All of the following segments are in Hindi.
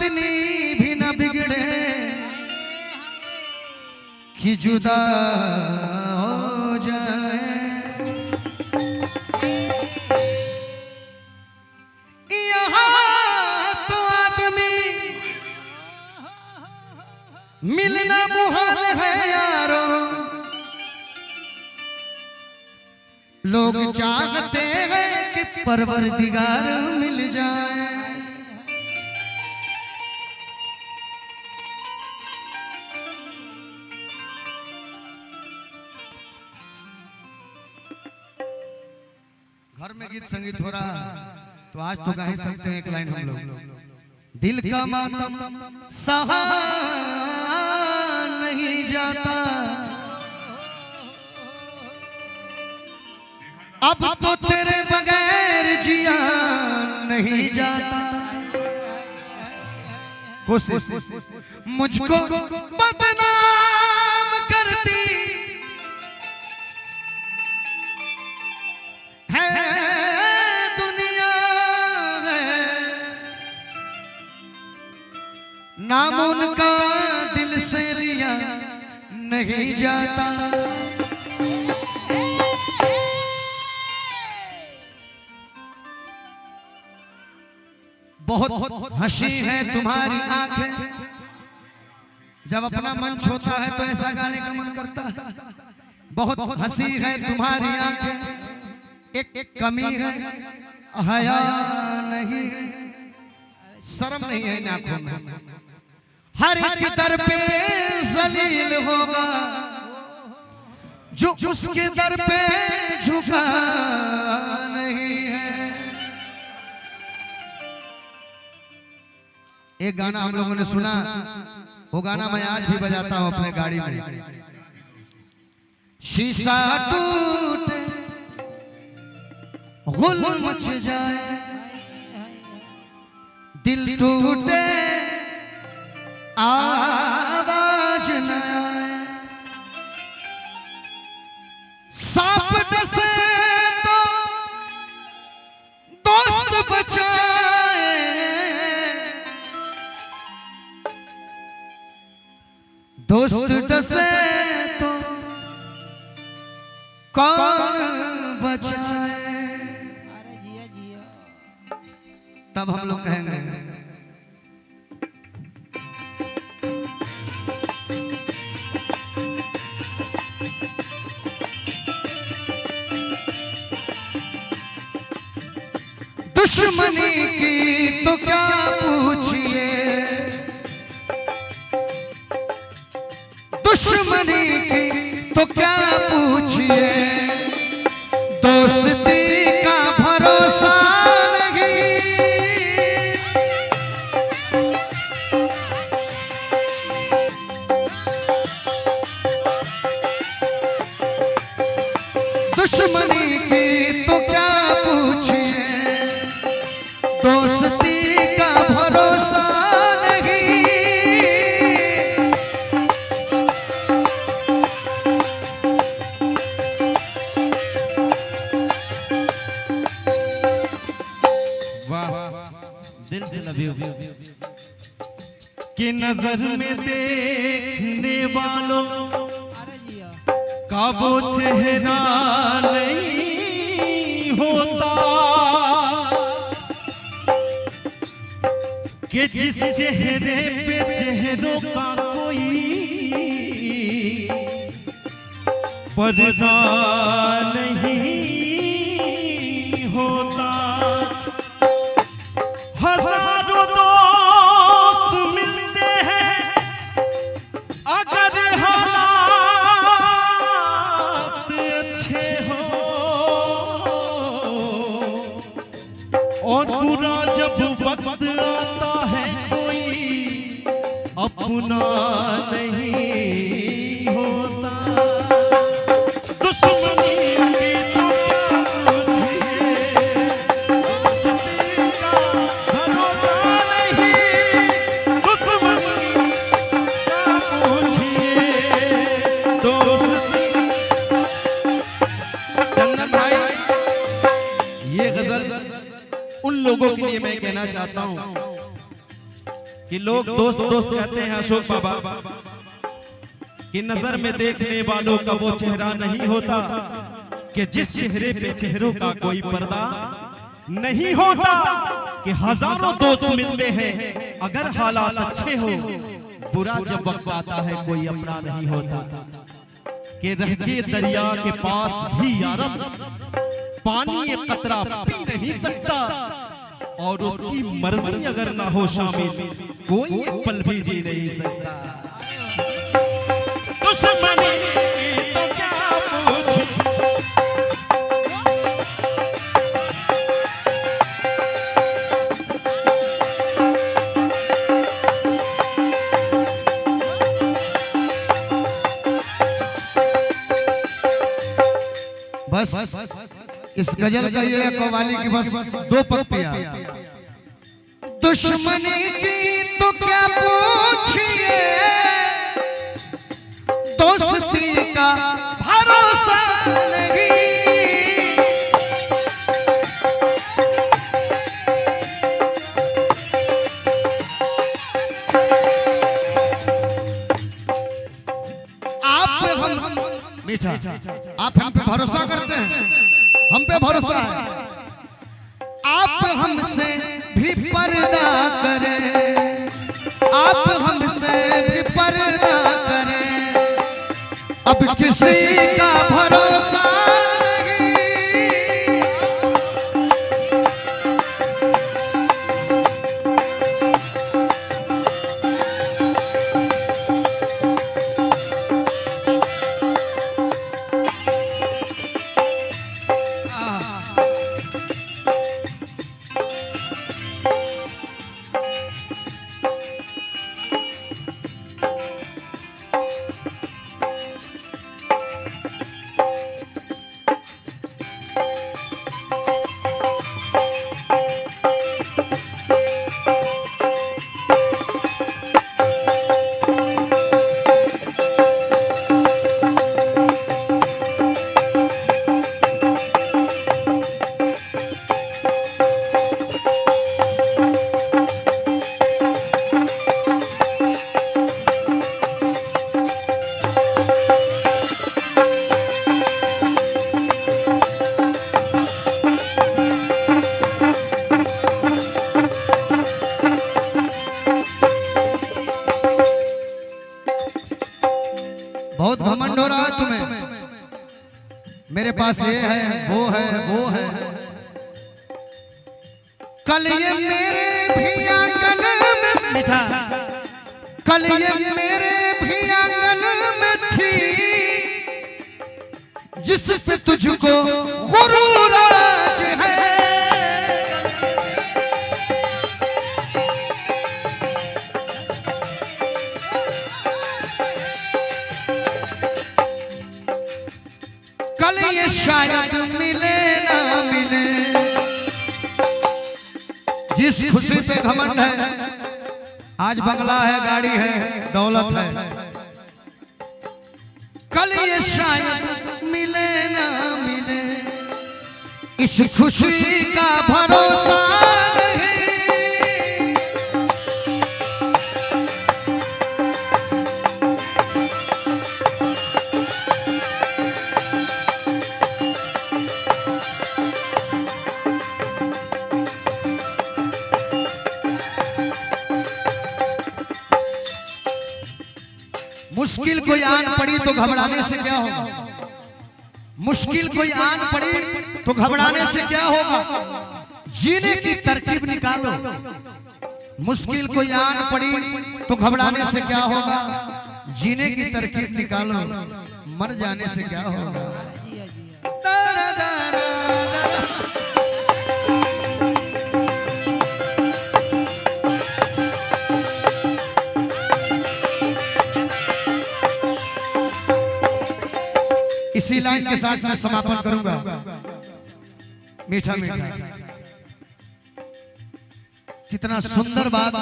इतनी भी न बिगड़े कि जुदा हो जाए। यहाँ तो आदमी मिलना मुहाल है यारों, लोग चाहते हैं कि परवरदिगार मिल जाए। घर में गीत संगीत हो रहा तो आज तो गा ही सकते हैं एक लाइन हम लोग। दिल का मातम सहा नहीं जाता, अब तो तेरे बगैर जिया नहीं जाता। कोशिश मुझको बदनाम करती है दुनिया है, नाम उनका दिल से लिया नहीं जाता। बहुत हंसी है तुम्हारी आंखें, जब अपना मन छोटा है तो ऐसा गाने का मन करता है। बहुत हंसी है तुम्हारी आंखें, एक कमी है हया नहीं, शर्म नहीं है इन आंखों में। हर एक दर पे जलील होगा जो उसके दर पे झुका नहीं है। एक गाना हम लोगों ने सुना, वो गाना मैं आज भी बजाता हूं अपने गाड़ी में। शीशा टूटे गुल मच जाए, दिल टूटे आवाज न आए, सांप डसे तो दोस्त बचाए, दोस्त डसे तो कौन बचाए। तब हम लोग कहेंगे दुश्मनी की तो क्या पूछिए, दुश्मनी की तो क्या पूछिए, दोस्ती का भरोसा नहीं। दुश्मनी की तो क्या पूछिए, दोस्ती का भरोसा नहीं। दिल से लव यू। कि नजर में देखने वालों का वो चेहरा नहीं होता, कि जिस चेहरे पे चेहरों का कोई पर्दा नहीं होता। हजारों दोस्त मिलते हैं अगर हालात अच्छे हो, और बुरा जब वक्त आता है कोई अपना नहीं होता। दुश्मनी की तो क्या पूछिए, दोस्ती का भरोसा नहीं। दुश्मनी क्या पूछिए, दोस्ती। चंदन भाई, ये गजल उन लोगों के लिए मैं कहना चाहता हूं कि लोग दोस्त दोस्त कहते हैं अशोक बाबा कि नजर में देखने वालों का वो चेहरा नहीं होता कि जिस चेहरे पे चेहरों का कोई पर्दा नहीं होता, कि हजारों दोस्त मिलते हैं अगर हालात अच्छे हो, बुरा जब वक्त आता है कोई अपना नहीं होता, कि रह के दरिया के पास भी यारब पानी एक कतरा पी नहीं सकता, और उसकी मर्जी अगर ना हो शामिल कोई एक पल भी जी नहीं सकता। दुश्मनी की तो क्या पूछे, बस इस गजल का ये कव्वाली की बस 2 पंक्तियां। दुश्मनी की तो क्या पूछिए, दोस्ती का भरोसा नहीं, आप हम मीठा आप हम पे भरोसा करते हैं, हम पे भरोसा है, आप हमसे भी पर्दा करें, आप हमसे भी पर्दा करें, अब किसी का भरोसा नहीं। बहुत घमंड हो रहा है तुम्हें, मेरे पास ये है वो है वो है। कल ये मेरे भी आंगन में मीठा, कल ये मेरे भी आंगन में थी, जिस पे तुझको गुरूर आज है। कल ये शायद मिले ना मिले, जिस खुशी पे घमंड है, आज बंगला है, गाड़ी है, दौलत है, कल ये शायद मिले ना मिले, इस खुशी का भरोसा नहीं। मुश्किल कोई आन पड़ी तो घबराने से क्या होगा, मुश्किल कोई आन पड़ी तो घबराने से क्या होगा, जीने की तरकीब निकालो। मुश्किल कोई आन पड़ी तो घबराने से क्या होगा, जीने की तरकीब निकालो, मर जाने से क्या होगा। इसी लाइन के साथ मैं समापन करूंगा। मीठा मीठा कितना सुंदर बात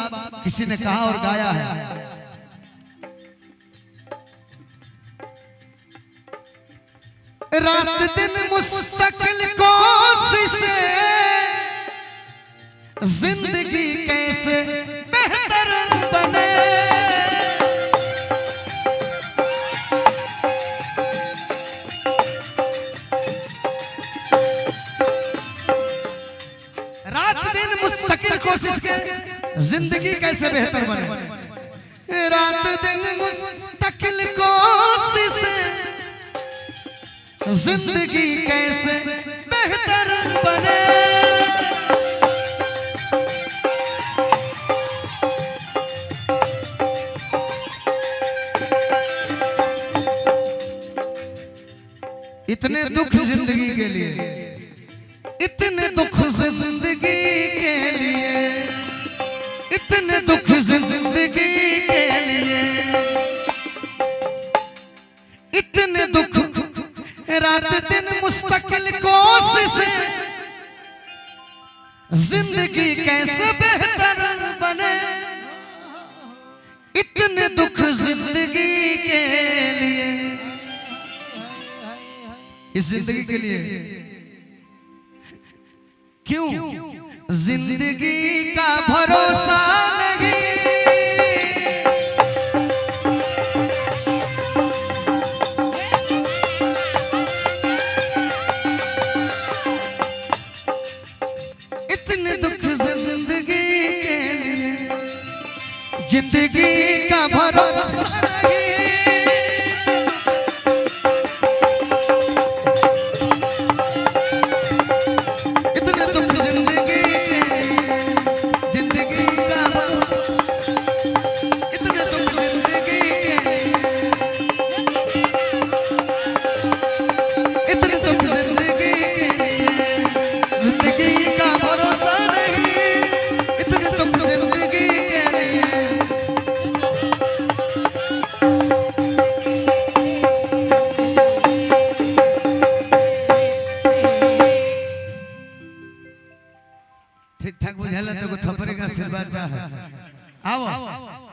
किसी ने कहा और गाया है। रात दिन मुस्तकिल कोशिशें, जिंदगी कैसे बेहतर मुस्तकिल कोशिश के जिंदगी कैसे बेहतर बने। रात दिन मुस्तकिल कोशिश जिंदगी कैसे बेहतर बने। इतने दुख जिंदगी के लिए, इतने दुख जिंदगी के लिए, इतने दुख जिंदगी के लिए, इतने दुख रात दिन मुस्तकिल कोशिश जिंदगी कैसे बेहतर बने। इतने दुख जिंदगी के लिए, इस जिंदगी के लिए क्यों जिंदगी का भरोसा नहीं। इतने दुख जिंदगी के लिए, जिंदगी का भरोसा नहीं। ठीक ठाक बुझाला तो थपरे का आशीर्वाद चाह आओ।